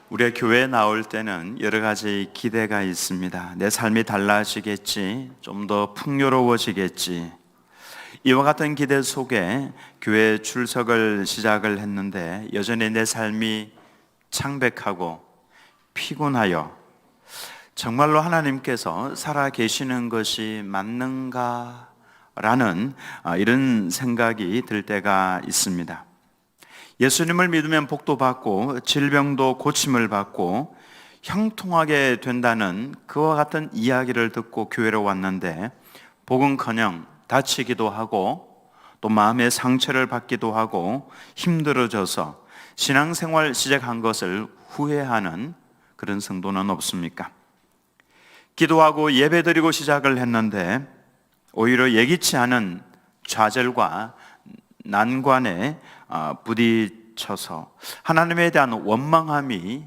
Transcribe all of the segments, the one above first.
우리가 교회에 나올 때는 여러 가지 기대가 있습니다. 내 삶이 달라지겠지, 좀 더 풍요로워지겠지. 이와 같은 기대 속에 교회 출석을 시작을 했는데 여전히 내 삶이 창백하고 피곤하여 정말로 하나님께서 살아 계시는 것이 맞는가? 라는 이런 생각이 들 때가 있습니다. 예수님을 믿으면 복도 받고 질병도 고침을 받고 형통하게 된다는 그와 같은 이야기를 듣고 교회로 왔는데 복은커녕 다치기도 하고 또 마음의 상처를 받기도 하고 힘들어져서 신앙생활 시작한 것을 후회하는 그런 성도는 없습니까? 기도하고 예배드리고 시작을 했는데 오히려 예기치 않은 좌절과 난관에 부딪혀서 하나님에 대한 원망함이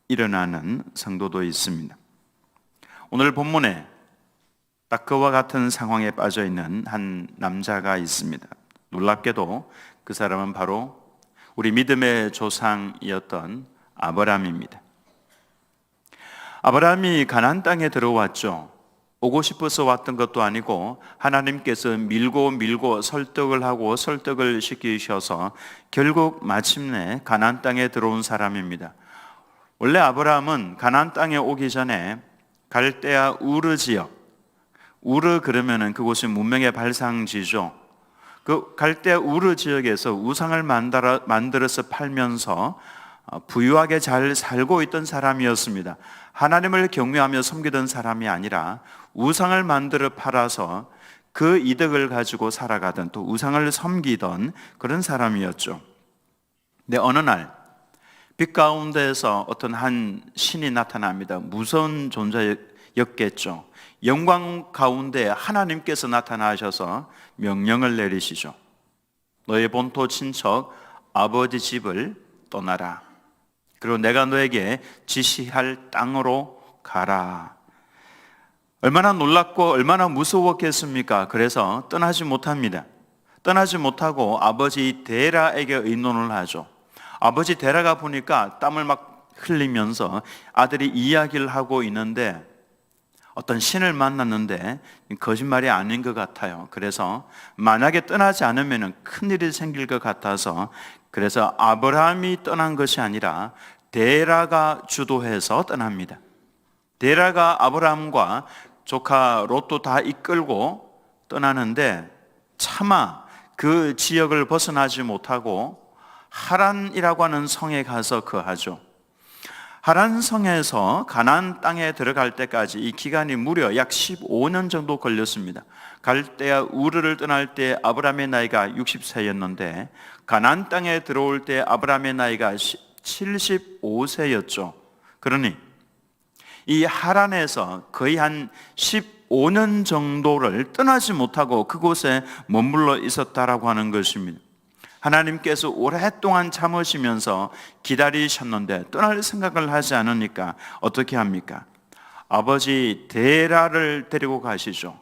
일어나는 성도도 있습니다. 오늘 본문에 딱 그와 같은 상황에 빠져 있는 한 남자가 있습니다. 놀랍게도 그 사람은 바로 우리 믿음의 조상이었던 아브라함입니다. 아브라함이 가나안 땅에 들어왔죠. 오고 싶어서 왔던 것도 아니고 하나님께서 밀고 설득을 하고 설득을 시키셔서 결국 마침내 가나안 땅에 들어온 사람입니다. 원래 아브라함은 가나안 땅에 오기 전에 갈대아 우르 지역, 우르 그러면은 그곳이 문명의 발상지죠. 그 갈대아 우르 지역에서 우상을 만들어서 팔면서 부유하게 잘 살고 있던 사람이었습니다. 하나님을 경외하며 섬기던 사람이 아니라 우상을 만들어 팔아서 그 이득을 가지고 살아가던 또 우상을 섬기던 그런 사람이었죠. 근데 어느 날 빛 가운데에서 어떤 한 신이 나타납니다. 무서운 존재였겠죠. 영광 가운데 하나님께서 나타나셔서 명령을 내리시죠. 너의 본토 친척 아버지 집을 떠나라. 그리고 내가 너에게 지시할 땅으로 가라. 얼마나 놀랍고 얼마나 무서웠겠습니까? 그래서 떠나지 못합니다. 떠나지 못하고 아버지 데라에게 의논을 하죠. 아버지 데라가 보니까 땀을 막 흘리면서 아들이 이야기를 하고 있는데 어떤 신을 만났는데 거짓말이 아닌 것 같아요. 그래서 만약에 떠나지 않으면 큰일이 생길 것 같아서 그래서 아브라함이 떠난 것이 아니라 데라가 주도해서 떠납니다. 데라가 아브라함과 조카 롯도 다 이끌고 떠나는데 차마 그 지역을 벗어나지 못하고 하란이라고 하는 성에 가서 거하죠. 하란 성에서 가나안 땅에 들어갈 때까지 이 기간이 무려 약 15년 정도 걸렸습니다. 갈대아 우르를 떠날 때 아브라함의 나이가 60세였는데 가나안 땅에 들어올 때 아브라함의 나이가 75세였죠. 그러니 이 하란에서 거의 한 15년 정도를 떠나지 못하고 그곳에 머물러 있었다라고 하는 것입니다. 하나님께서 오랫동안 참으시면서 기다리셨는데 떠날 생각을 하지 않으니까 어떻게 합니까? 아버지 데라를 데리고 가시죠.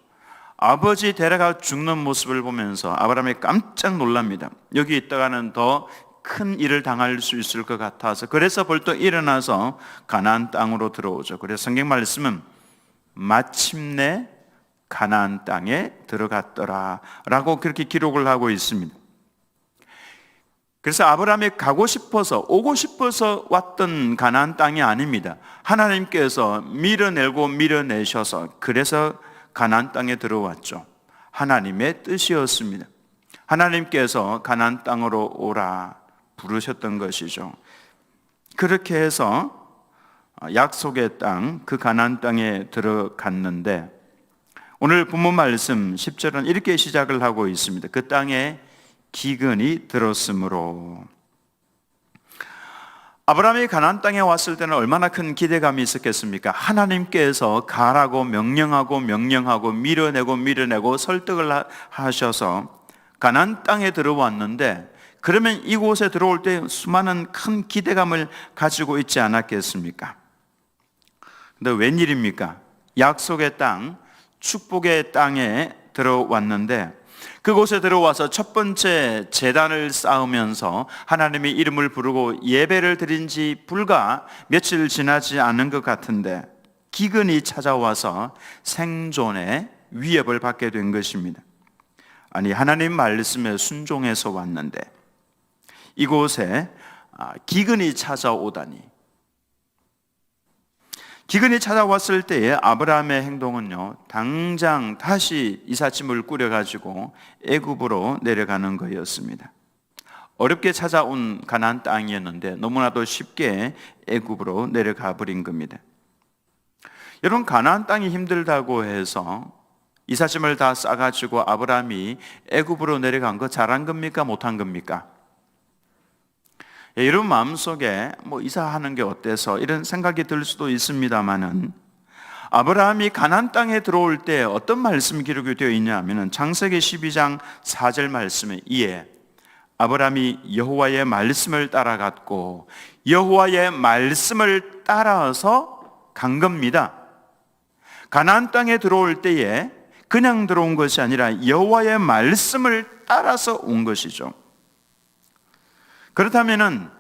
아버지 데라가 죽는 모습을 보면서 아브라함이 깜짝 놀랍니다. 여기 있다가는 더 큰 일을 당할 수 있을 것 같아서 그래서 벌떡 일어나서 가나안 땅으로 들어오죠. 그래서 성경 말씀은 마침내 가나안 땅에 들어갔더라 라고 그렇게 기록을 하고 있습니다. 그래서 아브라함이 가고 싶어서 오고 싶어서 왔던 가나안 땅이 아닙니다. 하나님께서 밀어내셔서 그래서 가나안 땅에 들어왔죠. 하나님의 뜻이었습니다. 하나님께서 가나안 땅으로 오라 부르셨던 것이죠. 그렇게 해서 약속의 땅, 그 가나안 땅에 들어갔는데 오늘 본문 말씀 10절은 이렇게 시작을 하고 있습니다. 그 땅에 기근이 들었으므로. 아브라함이 가나안 땅에 왔을 때는 얼마나 큰 기대감이 있었겠습니까? 하나님께서 가라고 명령하고 밀어내고 설득을 하셔서 가나안 땅에 들어왔는데 그러면 이곳에 들어올 때 수많은 큰 기대감을 가지고 있지 않았겠습니까? 근데 웬일입니까? 약속의 땅, 축복의 땅에 들어왔는데 그곳에 들어와서 첫 번째 제단을 쌓으면서 하나님의 이름을 부르고 예배를 드린 지 불과 며칠 지나지 않은 것 같은데 기근이 찾아와서 생존의 위협을 받게 된 것입니다. 아니, 하나님 말씀에 순종해서 왔는데 이곳에 기근이 찾아오다니. 기근이 찾아왔을 때에 아브라함의 행동은요, 당장 다시 이삿짐을 꾸려가지고 애굽으로 내려가는 거였습니다. 어렵게 찾아온 가나안 땅이었는데 너무나도 쉽게 애굽으로 내려가 버린 겁니다. 여러분, 가나안 땅이 힘들다고 해서 이삿짐을 다 싸가지고 아브라함이 애굽으로 내려간 거 잘한 겁니까? 못한 겁니까? 여러분 마음속에 이사하는 게 어때서 이런 생각이 들 수도 있습니다만은 아브라함이 가나안 땅에 들어올 때 어떤 말씀이 기록이 되어 있냐면은 창세기 12장 4절 말씀에 이에 아브라함이 여호와의 말씀을 따라갔고 여호와의 말씀을 따라서 간 겁니다. 가나안 땅에 들어올 때에 그냥 들어온 것이 아니라 여호와의 말씀을 따라서 온 것이죠. 그렇다면은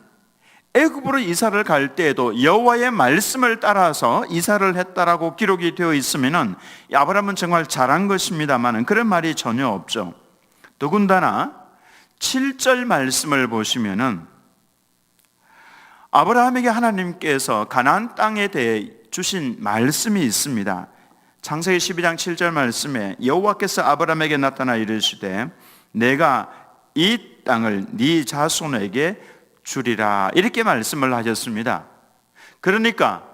애굽으로 이사를 갈 때에도 여호와의 말씀을 따라서 이사를 했다라고 기록이 되어 있으면은 아브라함은 정말 잘한 것입니다만은 그런 말이 전혀 없죠. 더군다나 7절 말씀을 보시면은 아브라함에게 하나님께서 가나안 땅에 대해 주신 말씀이 있습니다. 창세기 12장 7절 말씀에 여호와께서 아브라함에게 나타나 이르시되 내가 이 땅을 네 자손에게 주리라 이렇게 말씀을 하셨습니다. 그러니까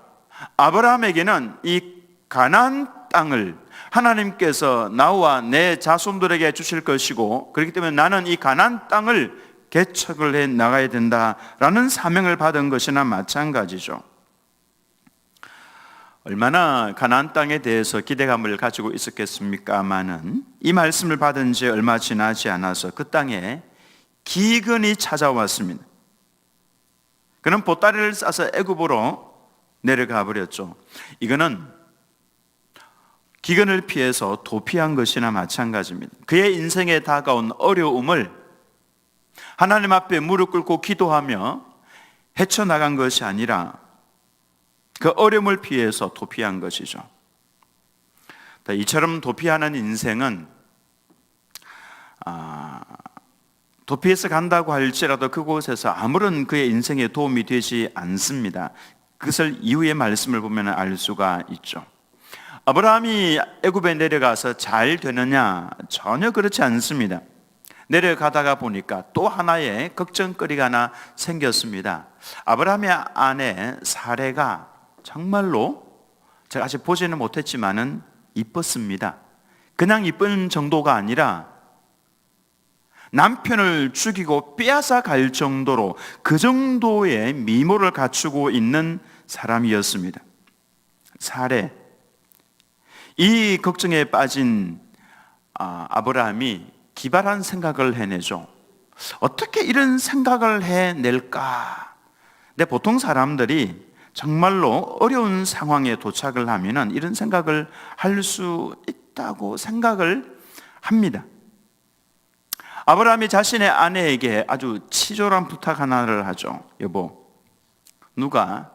아브라함에게는 이 가나안 땅을 하나님께서 나와 내 자손들에게 주실 것이고 그렇기 때문에 나는 이 가나안 땅을 개척을 해 나가야 된다라는 사명을 받은 것이나 마찬가지죠. 얼마나 가나안 땅에 대해서 기대감을 가지고 있었겠습니까마는 이 말씀을 받은 지 얼마 지나지 않아서 그 땅에 기근이 찾아왔습니다. 그는 보따리를 싸서 애굽으로 내려가 버렸죠. 이거는 기근을 피해서 도피한 것이나 마찬가지입니다. 그의 인생에 다가온 어려움을 하나님 앞에 무릎 꿇고 기도하며 헤쳐나간 것이 아니라 그 어려움을 피해서 도피한 것이죠. 이처럼 도피하는 인생은 도피해서 간다고 할지라도 그곳에서 아무런 그의 인생에 도움이 되지 않습니다. 그것을 이후의 말씀을 보면 알 수가 있죠. 아브라함이 애굽에 내려가서 잘 되느냐? 전혀 그렇지 않습니다. 내려가다가 보니까 또 하나의 걱정거리가 하나 생겼습니다. 아브라함의 아내 사레가 정말로 제가 아직 보지는 못했지만은 이뻤습니다. 그냥 이쁜 정도가 아니라 남편을 죽이고 빼앗아 갈 정도로 그 정도의 미모를 갖추고 있는 사람이었습니다. 사레. 이 걱정에 빠진 아브라함이 기발한 생각을 해내죠. 어떻게 이런 생각을 해낼까? 근데 보통 사람들이 정말로 어려운 상황에 도착을 하면은 이런 생각을 할 수 있다고 생각을 합니다. 아브라함이 자신의 아내에게 아주 치졸한 부탁 하나를 하죠. 여보, 누가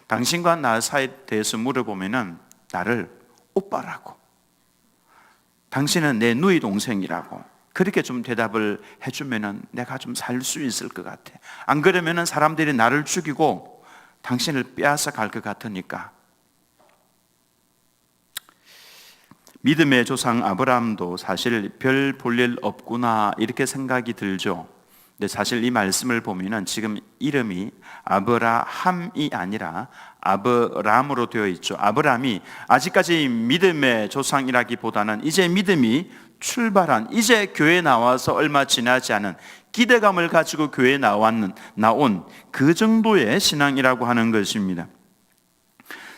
당신과 나 사이에 대해서 물어보면은 나를 오빠라고, 당신은 내 누이 동생이라고 그렇게 좀 대답을 해주면은 내가 좀 살 수 있을 것 같아. 안 그러면은 사람들이 나를 죽이고 당신을 빼앗아 갈 것 같으니까. 믿음의 조상 아브라함도 사실 별 볼 일 없구나 이렇게 생각이 들죠. 근데 사실 이 말씀을 보면은 지금 이름이 아브라함이 아니라 아브람으로 되어 있죠. 아브람이 아직까지 믿음의 조상이라기보다는 이제 믿음이 출발한, 이제 교회에 나와서 얼마 지나지 않은, 기대감을 가지고 교회에 나온 그 정도의 신앙이라고 하는 것입니다.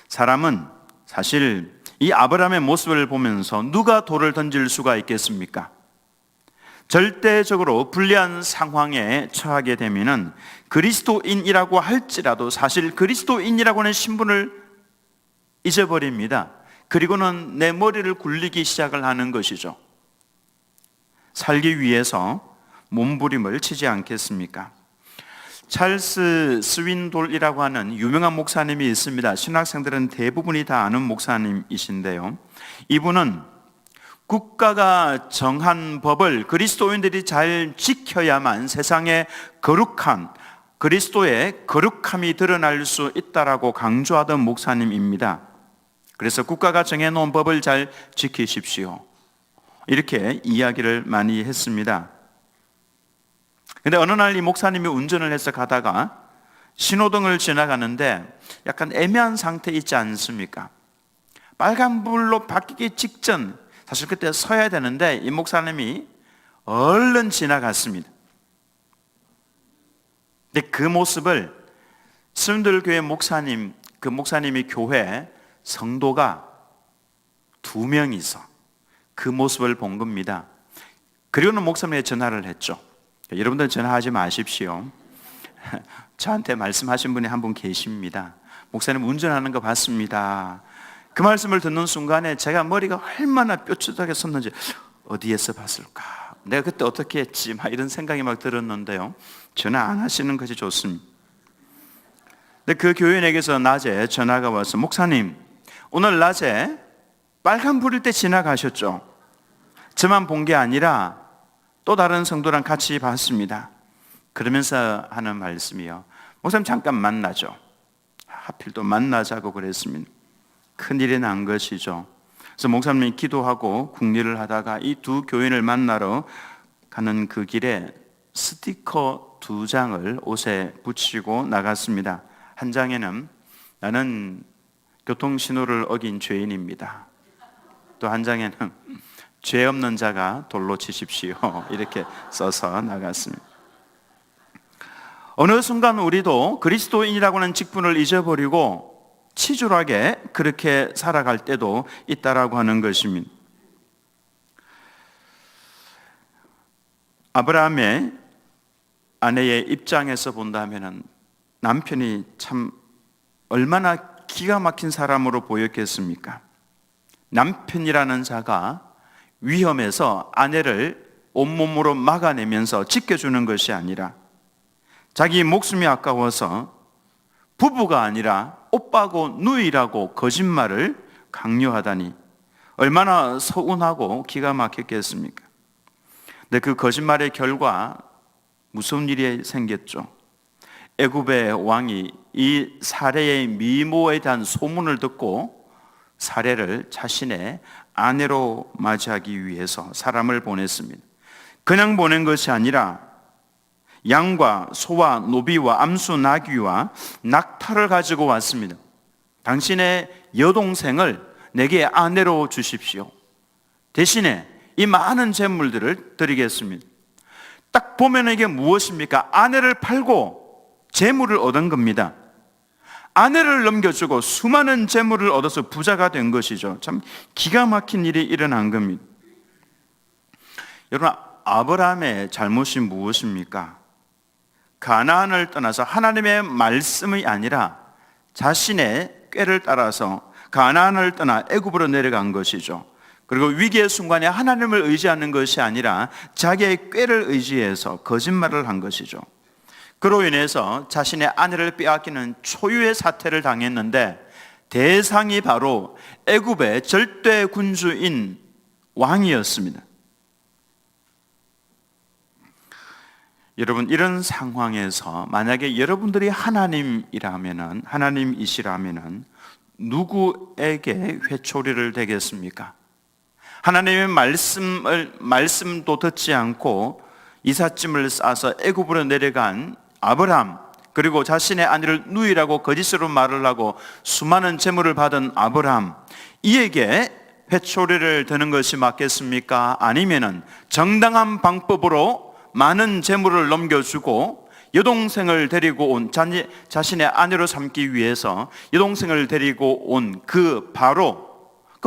사람은 사실 이 아브람의 모습을 보면서 누가 돌을 던질 수가 있겠습니까? 절대적으로 불리한 상황에 처하게 되면은 그리스도인이라고 할지라도 사실 그리스도인이라고 하는 신분을 잊어버립니다. 그리고는 내 머리를 굴리기 시작을 하는 것이죠. 살기 위해서 몸부림을 치지 않겠습니까? 찰스 스윈돌이라고 하는 유명한 목사님이 있습니다. 신학생들은 대부분이 다 아는 목사님이신데요. 이분은 국가가 정한 법을 그리스도인들이 잘 지켜야만 세상에 거룩한 그리스도의 거룩함이 드러날 수 있다라고 강조하던 목사님입니다. 그래서 국가가 정해놓은 법을 잘 지키십시오, 이렇게 이야기를 많이 했습니다. 근데 어느 날 이 목사님이 운전을 해서 가다가 신호등을 지나가는데 약간 애매한 상태에 있지 않습니까? 빨간불로 바뀌기 직전, 사실 그때 서야 되는데 이 목사님이 얼른 지나갔습니다. 근데 그 모습을 스윈돌 목사님, 그 목사님이 교회 성도가 2명이서 그 모습을 본 겁니다. 그리고는 목사님에게 전화를 했죠. 여러분들 전화하지 마십시오. 저한테 말씀하신 분이 한 분 계십니다. 목사님 운전하는 거 봤습니다. 그 말씀을 듣는 순간에 제가 머리가 얼마나 뾰족하게 섰는지, 어디에서 봤을까? 내가 그때 어떻게 했지? 막 이런 생각이 막 들었는데요. 전화 안 하시는 것이 좋습니다. 근데 그 교인에게서 낮에 전화가 와서, 목사님, 오늘 낮에 빨간 불일 때 지나가셨죠? 저만 본 게 아니라 또 다른 성도랑 같이 봤습니다. 그러면서 하는 말씀이요, 목사님 잠깐 만나죠. 하필 또 만나자고 그랬습니다. 큰일이 난 것이죠. 그래서 목사님이 기도하고 국리를 하다가 이 두 교인을 만나러 가는 그 길에 스티커 2장을 옷에 붙이고 나갔습니다. 한 장에는 나는 교통신호를 어긴 죄인입니다. 또 한 장에는 죄 없는 자가 돌로 치십시오, 이렇게 써서 나갔습니다. 어느 순간 우리도 그리스도인이라고 하는 직분을 잊어버리고 치졸하게 그렇게 살아갈 때도 있다라고 하는 것입니다. 아브라함의 아내의 입장에서 본다면 남편이 참 얼마나 기가 막힌 사람으로 보였겠습니까? 남편이라는 자가 위험해서 아내를 온몸으로 막아내면서 지켜주는 것이 아니라 자기 목숨이 아까워서 부부가 아니라 오빠고 누이라고 거짓말을 강요하다니 얼마나 서운하고 기가 막혔겠습니까? 근데 그 거짓말의 결과 무서운 일이 생겼죠. 애굽의 왕이 이 사례의 미모에 대한 소문을 듣고 사례를 자신의 아내로 맞이하기 위해서 사람을 보냈습니다. 그냥 보낸 것이 아니라 양과 소와 노비와 암수 나귀와 낙타를 가지고 왔습니다. 당신의 여동생을 내게 아내로 주십시오. 대신에 이 많은 재물들을 드리겠습니다. 딱 보면 이게 무엇입니까? 아내를 팔고 재물을 얻은 겁니다. 아내를 넘겨주고 수많은 재물을 얻어서 부자가 된 것이죠. 참 기가 막힌 일이 일어난 겁니다. 여러분, 아브라함의 잘못이 무엇입니까? 가나안을 떠나서 하나님의 말씀이 아니라 자신의 꾀를 따라서 가나안을 떠나 애굽으로 내려간 것이죠. 그리고 위기의 순간에 하나님을 의지하는 것이 아니라 자기의 꾀를 의지해서 거짓말을 한 것이죠. 그로 인해서 자신의 아내를 빼앗기는 초유의 사태를 당했는데 대상이 바로 애굽의 절대 군주인 왕이었습니다. 여러분, 이런 상황에서 만약에 여러분들이 하나님이시라면은 누구에게 회초리를 대겠습니까? 하나님의 말씀도 듣지 않고 이삿짐을 싸서 애굽으로 내려간 아브라함, 그리고 자신의 아내를 누이라고 거짓으로 말을 하고 수많은 재물을 받은 아브라함, 이에게 회초리를 드는 것이 맞겠습니까? 아니면은 정당한 방법으로 많은 재물을 넘겨주고 여동생을 데리고 온 자신의 아내로 삼기 위해서 여동생을 데리고 온 그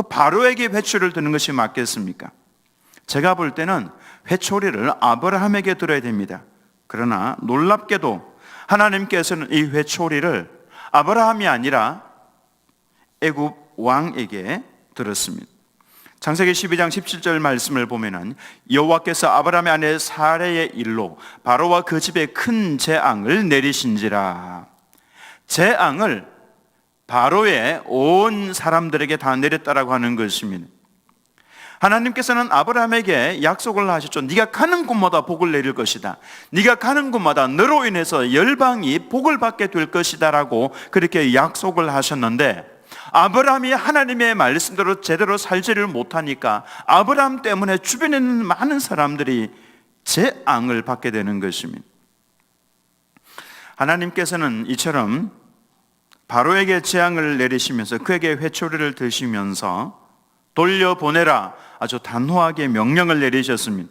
바로에게 회초리를 드는 것이 맞겠습니까? 제가 볼 때는 회초리를 아브라함에게 들어야 됩니다. 그러나 놀랍게도 하나님께서는 이 회초리를 아브라함이 아니라 애굽 왕에게 들었습니다. 창세기 12장 17절 말씀을 보면은 여호와께서 아브라함의 아내 사레의 일로 바로와 그 집에 큰 재앙을 내리신지라. 재앙을 바로의 온 사람들에게 다 내렸다라고 하는 것입니다. 하나님께서는 아브라함에게 약속을 하셨죠. 네가 가는 곳마다 복을 내릴 것이다. 네가 가는 곳마다 너로 인해서 열방이 복을 받게 될 것이다 라고 그렇게 약속을 하셨는데, 아브라함이 하나님의 말씀대로 제대로 살지를 못하니까 아브라함 때문에 주변에 있는 많은 사람들이 재앙을 받게 되는 것입니다. 하나님께서는 이처럼 바로에게 재앙을 내리시면서 그에게 회초리를 드시면서 돌려보내라 아주 단호하게 명령을 내리셨습니다.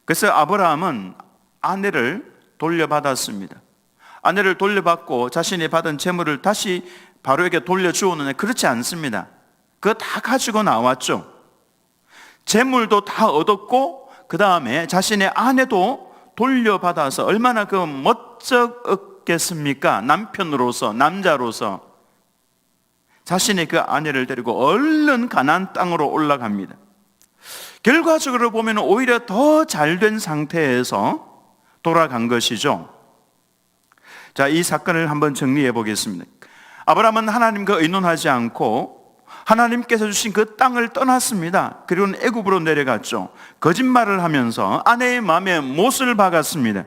그래서 아브라함은 아내를 돌려받았습니다. 아내를 돌려받고 자신이 받은 재물을 다시 바로에게 돌려주었는데 그렇지 않습니다. 그거 다 가지고 나왔죠. 재물도 다 얻었고 그 다음에 자신의 아내도 돌려받아서 얼마나 그 멋쩍겠습니까? 남편으로서, 남자로서 자신의 그 아내를 데리고 얼른 가나안 땅으로 올라갑니다. 결과적으로 보면 오히려 더 잘된 상태에서 돌아간 것이죠. 자, 이 사건을 한번 정리해 보겠습니다. 아브라함은 하나님과 의논하지 않고 하나님께서 주신 그 땅을 떠났습니다. 그리고는 애굽으로 내려갔죠. 거짓말을 하면서 아내의 마음에 못을 박았습니다.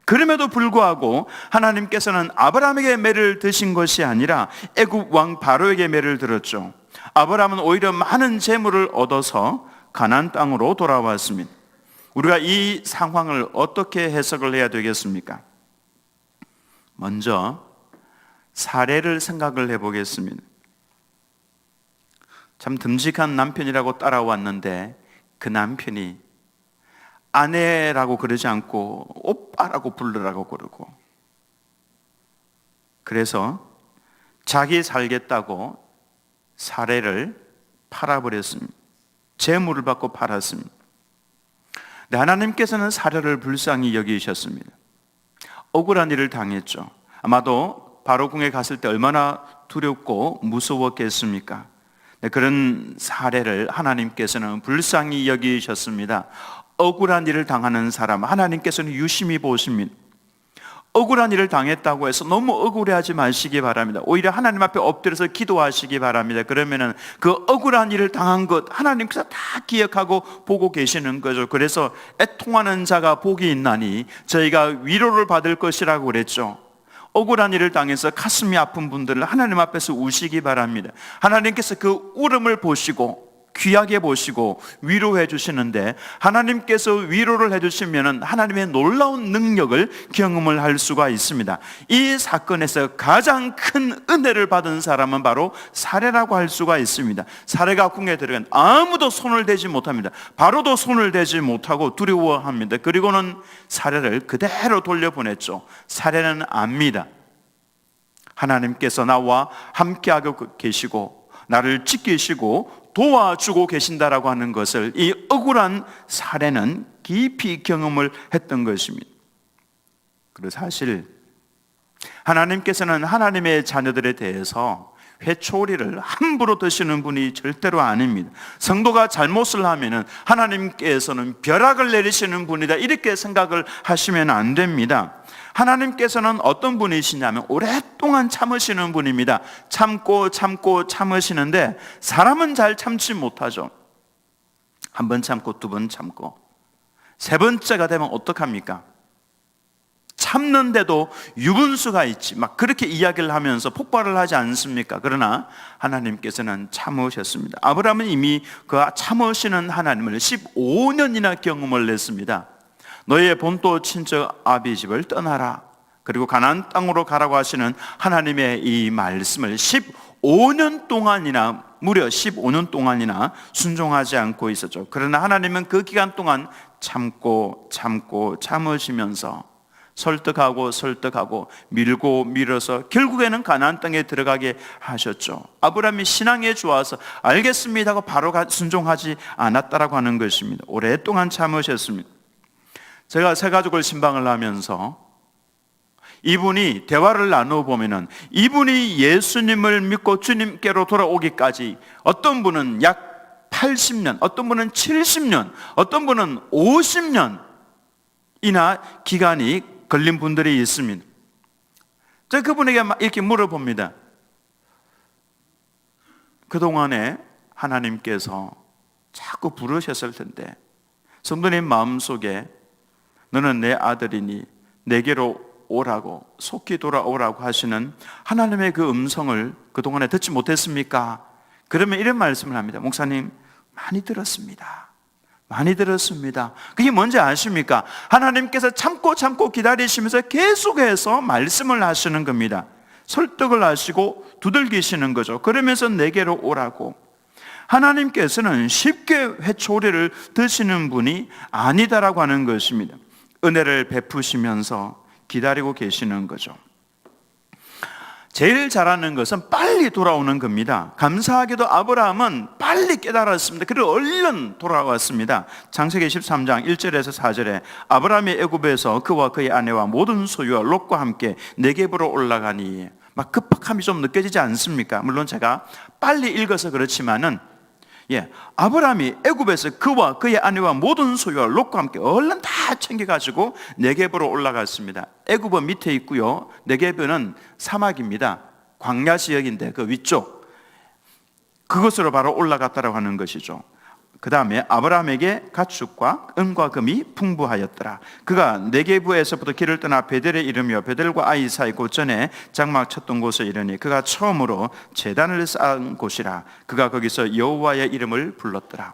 그럼에도 불구하고 하나님께서는 아브라함에게 매를 드신 것이 아니라 애굽 왕 바로에게 매를 들었죠. 아브라함은 오히려 많은 재물을 얻어서 가나안 땅으로 돌아왔습니다. 우리가 이 상황을 어떻게 해석을 해야 되겠습니까? 먼저 사례를 생각을 해보겠습니다. 참 듬직한 남편이라고 따라왔는데 그 남편이 아내라고 그러지 않고 오빠라고 부르라고 그러고, 그래서 자기 살겠다고 사례를 팔아버렸습니다. 재물을 받고 팔았습니다. 근데 하나님께서는 사례를 불쌍히 여기셨습니다. 억울한 일을 당했죠. 아마도 바로 궁에 갔을 때 얼마나 두렵고 무서웠겠습니까? 그런 사례를 하나님께서는 불쌍히 여기셨습니다. 억울한 일을 당하는 사람 하나님께서는 유심히 보십니다. 억울한 일을 당했다고 해서 너무 억울해하지 마시기 바랍니다. 오히려 하나님 앞에 엎드려서 기도하시기 바랍니다. 그러면은 그 억울한 일을 당한 것 하나님께서 다 기억하고 보고 계시는 거죠. 그래서 애통하는 자가 복이 있나니 저희가 위로를 받을 것이라고 그랬죠. 억울한 일을 당해서 가슴이 아픈 분들을 하나님 앞에서 우시기 바랍니다. 하나님께서 그 울음을 보시고 귀하게 보시고 위로해 주시는데, 하나님께서 위로를 해 주시면 하나님의 놀라운 능력을 경험을 할 수가 있습니다. 이 사건에서 가장 큰 은혜를 받은 사람은 바로 사레라고 할 수가 있습니다. 사레가 궁에 들어간 아무도 손을 대지 못합니다. 바로도 손을 대지 못하고 두려워합니다. 그리고는 사레를 그대로 돌려보냈죠. 사레는 압니다. 하나님께서 나와 함께하고 계시고 나를 지키시고 도와주고 계신다라고 하는 것을 이 억울한 사례는 깊이 경험을 했던 것입니다. 그리고 사실 하나님께서는 하나님의 자녀들에 대해서 회초리를 함부로 드시는 분이 절대로 아닙니다. 성도가 잘못을 하면은 하나님께서는 벼락을 내리시는 분이다, 이렇게 생각을 하시면 안 됩니다. 하나님께서는 어떤 분이시냐면 오랫동안 참으시는 분입니다. 참고 참으시는데 사람은 잘 참지 못하죠. 한 번 참고 두 번 참고 세 번째가 되면 어떡합니까? 참는데도 유분수가 있지, 막 그렇게 이야기를 하면서 폭발을 하지 않습니까? 그러나 하나님께서는 참으셨습니다. 아브라함은 이미 그 참으시는 하나님을 15년이나 경험을 했습니다. 너희의 본토 친척 아비 집을 떠나라, 그리고 가나안 땅으로 가라고 하시는 하나님의 이 말씀을 15년 동안이나, 무려 15년 동안이나 순종하지 않고 있었죠. 그러나 하나님은 그 기간 동안 참으시면서 설득하고 밀고 밀어서 결국에는 가나안 땅에 들어가게 하셨죠. 아브라함이 신앙에 좋아서 알겠습니다 하고 바로 순종하지 않았다라고 하는 것입니다. 오랫동안 참으셨습니다. 제가 새 가족을 신방을 하면서 이분이 대화를 나누어 보면은 이분이 예수님을 믿고 주님께로 돌아오기까지 어떤 분은 약 80년, 어떤 분은 70년, 어떤 분은 50년이나 기간이 걸린 분들이 있습니다. 제가 그분에게 이렇게 물어봅니다. 그동안에 하나님께서 자꾸 부르셨을 텐데 성도님 마음속에 너는 내 아들이니 내게로 오라고, 속히 돌아오라고 하시는 하나님의 그 음성을 그동안에 듣지 못했습니까? 그러면 이런 말씀을 합니다. 목사님, 많이 들었습니다. 많이 들었습니다. 그게 뭔지 아십니까? 하나님께서 참고 기다리시면서 계속해서 말씀을 하시는 겁니다. 설득을 하시고 두들기시는 거죠. 그러면서 내게로 오라고. 하나님께서는 쉽게 회초리를 드시는 분이 아니다라고 하는 것입니다. 은혜를 베푸시면서 기다리고 계시는 거죠. 제일 잘하는 것은 빨리 돌아오는 겁니다. 감사하게도 아브라함은 빨리 깨달았습니다. 그리고 얼른 돌아왔습니다. 창세기 13장 1절에서 4절에 아브라함이 애굽에서 그와 그의 아내와 모든 소유와 롯과 함께 네겝으로 올라가니, 막 급박함이 좀 느껴지지 않습니까? 물론 제가 빨리 읽어서 그렇지만은 아브라함이 애굽에서 그와 그의 아내와 모든 소유와 롯과 함께 얼른 다 챙겨가지고 네겝으로 올라갔습니다. 애굽은 밑에 있고요, 네겝은 사막입니다. 광야 지역인데 그 위쪽, 그곳으로 바로 올라갔다라고 하는 것이죠. 그 다음에 아브라함에게 가축과 은과 금이 풍부하였더라. 그가 네겝에서부터 길을 떠나 베델에 이르며 베델과 아이 사이 고전에 장막 쳤던 곳에 이르니 그가 처음으로 제단을 쌓은 곳이라. 그가 거기서 여호와의 이름을 불렀더라.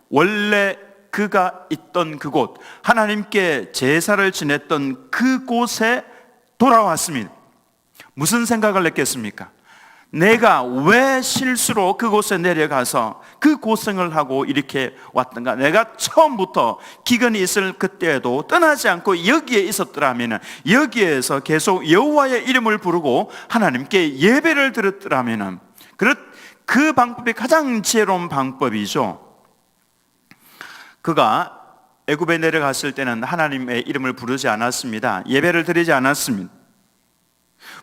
원래 그가 있던 그곳, 하나님께 제사를 지냈던 그곳에 돌아왔습니다. 무슨 생각을 했겠습니까? 내가 왜 실수로 그곳에 내려가서 그 고생을 하고 이렇게 왔던가? 내가 처음부터 기근이 있을 그때에도 떠나지 않고 여기에 있었더라면, 여기에서 계속 여호와의 이름을 부르고 하나님께 예배를 드렸더라면, 그 방법이 가장 지혜로운 방법이죠. 그가 애굽에 내려갔을 때는 하나님의 이름을 부르지 않았습니다. 예배를 드리지 않았습니다.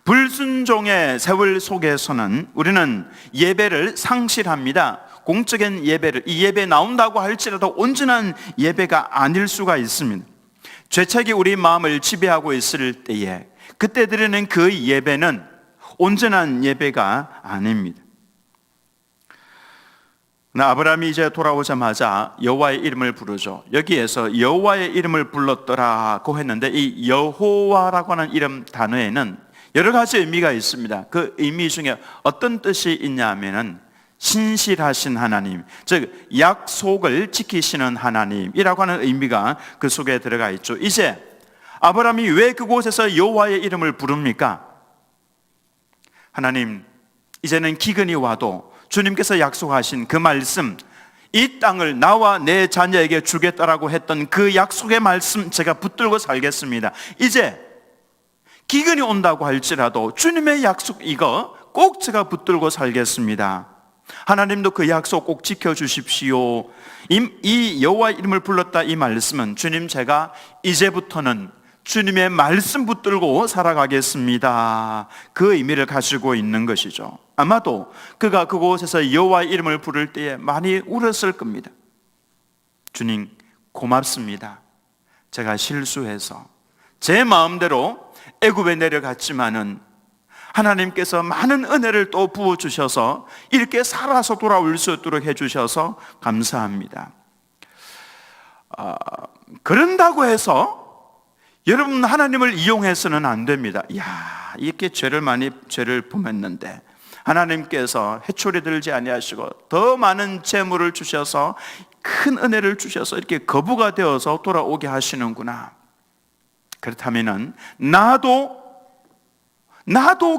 불순종의 세월 속에서는 우리는 예배를 상실합니다. 공적인 예배를, 이 예배에 나온다고 할지라도 온전한 예배가 아닐 수가 있습니다. 죄책이 우리 마음을 지배하고 있을 때에 그때 드리는 그 예배는 온전한 예배가 아닙니다. 아브라함이 이제 돌아오자마자 여호와의 이름을 부르죠. 여기에서 여호와의 이름을 불렀더라고 했는데, 이 여호와라고 하는 이름 단어에는 여러 가지 의미가 있습니다. 그 의미 중에 어떤 뜻이 있냐 하면은 신실하신 하나님, 즉 약속을 지키시는 하나님이라고 하는 의미가 그 속에 들어가 있죠. 이제 아브라함이 왜 그곳에서 여호와의 이름을 부릅니까? 하나님, 이제는 기근이 와도 주님께서 약속하신 그 말씀, 이 땅을 나와 내 자녀에게 주겠다라고 했던 그 약속의 말씀 제가 붙들고 살겠습니다. 이제 기근이 온다고 할지라도 주님의 약속 이거 꼭 제가 붙들고 살겠습니다. 하나님도 그 약속 꼭 지켜주십시오. 이 여호와 이름을 불렀다, 이 말씀은 주님, 제가 이제부터는 주님의 말씀 붙들고 살아가겠습니다, 그 의미를 가지고 있는 것이죠. 아마도 그가 그곳에서 여호와 이름을 부를 때에 많이 울었을 겁니다. 주님, 고맙습니다. 제가 실수해서 제 마음대로 애굽에 내려갔지만은 하나님께서 많은 은혜를 또 부어주셔서 이렇게 살아서 돌아올 수 있도록 해주셔서 감사합니다. 그런다고 해서 여러분, 하나님을 이용해서는 안 됩니다. 이렇게 죄를 범했는데 하나님께서 해초리 들지 아니하시고 더 많은 재물을 주셔서 큰 은혜를 주셔서 이렇게 거부가 되어서 돌아오게 하시는구나. 그렇다면은 나도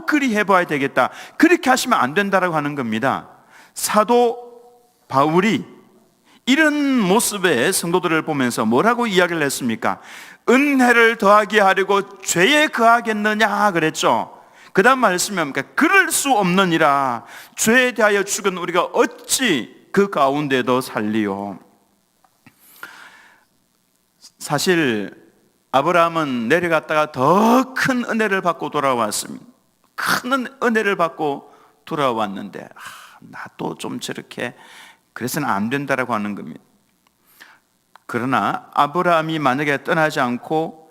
그리 해봐야 되겠다. 그렇게 하시면 안 된다라고 하는 겁니다. 사도 바울이 이런 모습의 성도들을 보면서 뭐라고 이야기를 했습니까? 은혜를 더하게 하려고 죄에 거하겠느냐 그랬죠. 그 다음 말씀이 뭡니까? 그럴 수 없느니라. 죄에 대하여 죽은 우리가 어찌 그 가운데도 살리요. 사실 아브라함은 내려갔다가 더 큰 은혜를 받고 돌아왔습니다. 큰 은혜를 받고 돌아왔는데 나도 좀 저렇게 그래서는 안 된다라고 하는 겁니다. 그러나 아브라함이 만약에 떠나지 않고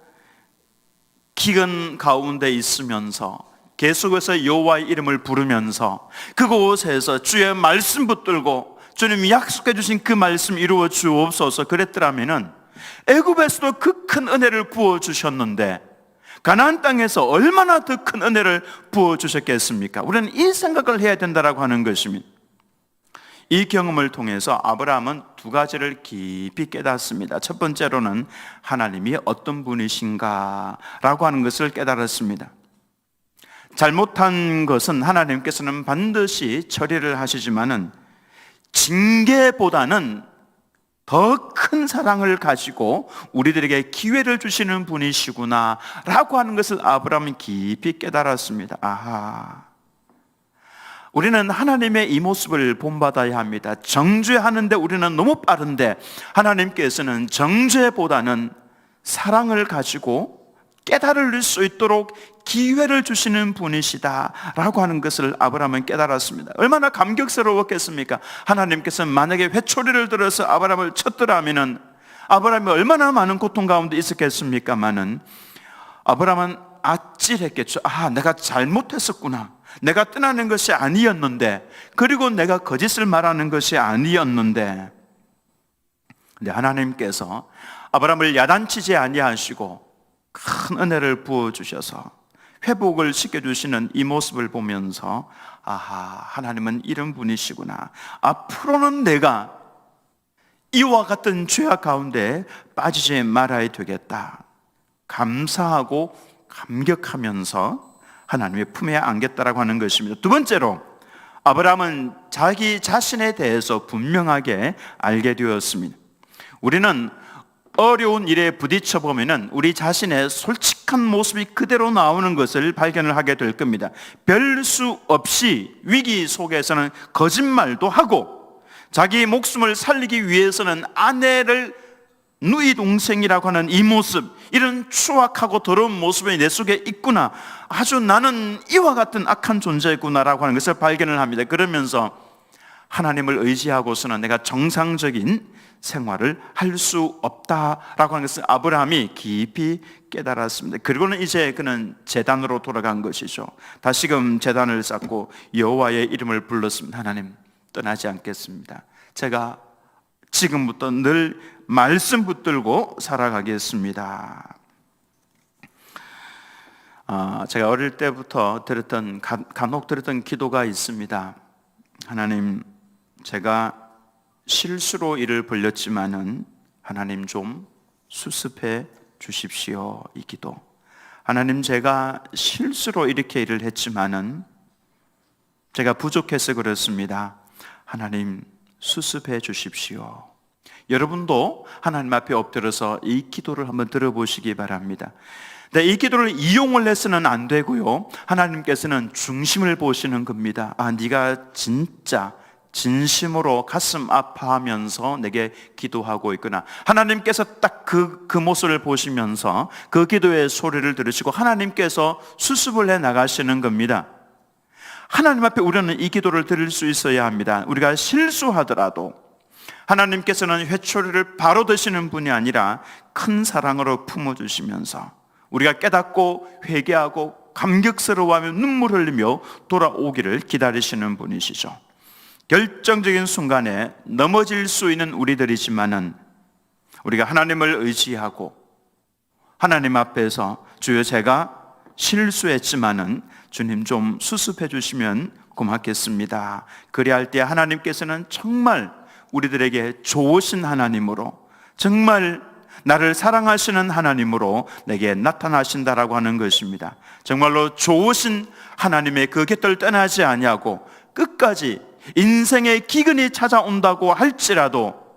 기근 가운데 있으면서 계속해서 여호와의 이름을 부르면서 그곳에서 주의 말씀 붙들고 주님이 약속해 주신 그 말씀 이루어 주옵소서 그랬더라면은 애굽에서도 그 큰 은혜를 부어 주셨는데 가나안 땅에서 얼마나 더 큰 은혜를 부어 주셨겠습니까? 우리는 이 생각을 해야 된다라고 하는 것입니다. 이 경험을 통해서 아브라함은 두 가지를 깊이 깨닫습니다. 첫 번째로는 하나님이 어떤 분이신가라고 하는 것을 깨달았습니다. 잘못한 것은 하나님께서는 반드시 처리를 하시지만은 징계보다는 더 큰 사랑을 가지고 우리들에게 기회를 주시는 분이시구나 라고 하는 것을 아브라함은 깊이 깨달았습니다. 아하, 우리는 하나님의 이 모습을 본받아야 합니다. 정죄하는데 우리는 너무 빠른데 하나님께서는 정죄보다는 사랑을 가지고 깨달을 수 있도록 기회를 주시는 분이시다라고 하는 것을 아브라함은 깨달았습니다. 얼마나 감격스러웠겠습니까? 하나님께서는 만약에 회초리를 들어서 아브라함을 쳤더라면은 아브라함이 얼마나 많은 고통 가운데 있었겠습니까마는 아브라함은 아찔했겠죠. 내가 잘못했었구나. 내가 떠나는 것이 아니었는데, 그리고 내가 거짓을 말하는 것이 아니었는데, 근데 하나님께서 아브라함을 야단치지 아니하시고 큰 은혜를 부어주셔서 회복을 시켜주시는 이 모습을 보면서 하나님은 이런 분이시구나. 앞으로는 내가 이와 같은 죄악 가운데 빠지지 말아야 되겠다. 감사하고 감격하면서 하나님의 품에 안겼다라고 하는 것입니다. 두 번째로 아브라함은 자기 자신에 대해서 분명하게 알게 되었습니다. 우리는 어려운 일에 부딪혀 보면은 우리 자신의 솔직한 모습이 그대로 나오는 것을 발견을 하게 될 겁니다. 별 수 없이 위기 속에서는 거짓말도 하고 자기 목숨을 살리기 위해서는 아내를 누이 동생이라고 하는 이 모습, 이런 추악하고 더러운 모습이 내 속에 있구나, 아주 나는 이와 같은 악한 존재구나라고 하는 것을 발견을 합니다. 그러면서 하나님을 의지하고서는 내가 정상적인 생활을 할 수 없다라고 하는 것을 아브라함이 깊이 깨달았습니다. 그리고는 이제 그는 제단으로 돌아간 것이죠. 다시금 제단을 쌓고 여호와의 이름을 불렀습니다. 하나님, 떠나지 않겠습니다. 제가 지금부터 늘 말씀 붙들고 살아가겠습니다. 제가 어릴 때부터 간혹 들었던 기도가 있습니다. 하나님, 제가 실수로 일을 벌렸지만은 하나님 좀 수습해 주십시오. 이 기도. 하나님, 제가 실수로 이렇게 일을 했지만은 제가 부족해서 그렇습니다. 하나님, 수습해 주십시오. 여러분도 하나님 앞에 엎드려서 이 기도를 한번 들어보시기 바랍니다. 네, 이 기도를 이용을 해서는 안 되고요, 하나님께서는 중심을 보시는 겁니다. 네가 진짜 진심으로 가슴 아파하면서 내게 기도하고 있구나. 하나님께서 딱 그 모습을 보시면서 그 기도의 소리를 들으시고 하나님께서 수습을 해 나가시는 겁니다. 하나님 앞에 우리는 이 기도를 드릴 수 있어야 합니다. 우리가 실수하더라도 하나님께서는 회초리를 바로 드시는 분이 아니라 큰 사랑으로 품어주시면서 우리가 깨닫고 회개하고 감격스러워하며 눈물 흘리며 돌아오기를 기다리시는 분이시죠. 결정적인 순간에 넘어질 수 있는 우리들이지만은 우리가 하나님을 의지하고 하나님 앞에서 주여, 제가 실수했지만은 주님 좀 수습해 주시면 고맙겠습니다. 그리할 때 하나님께서는 정말 우리들에게 좋으신 하나님으로, 정말 나를 사랑하시는 하나님으로 내게 나타나신다라고 하는 것입니다. 정말로 좋으신 하나님의 그 곁을 떠나지 아니하고 끝까지 인생의 기근이 찾아온다고 할지라도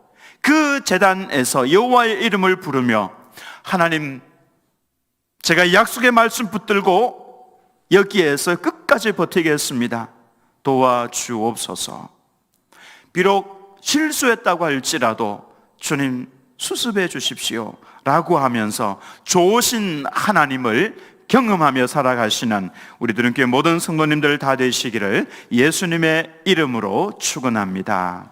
그 제단에서 여호와의 이름을 부르며 하나님, 제가 약속의 말씀 붙들고 여기에서 끝까지 버티겠습니다. 도와주옵소서. 비록 실수했다고 할지라도 주님 수습해 주십시오 라고 하면서 좋으신 하나님을 경험하며 살아가시는 우리 드림교회 모든 성도님들 다 되시기를 예수님의 이름으로 축원합니다.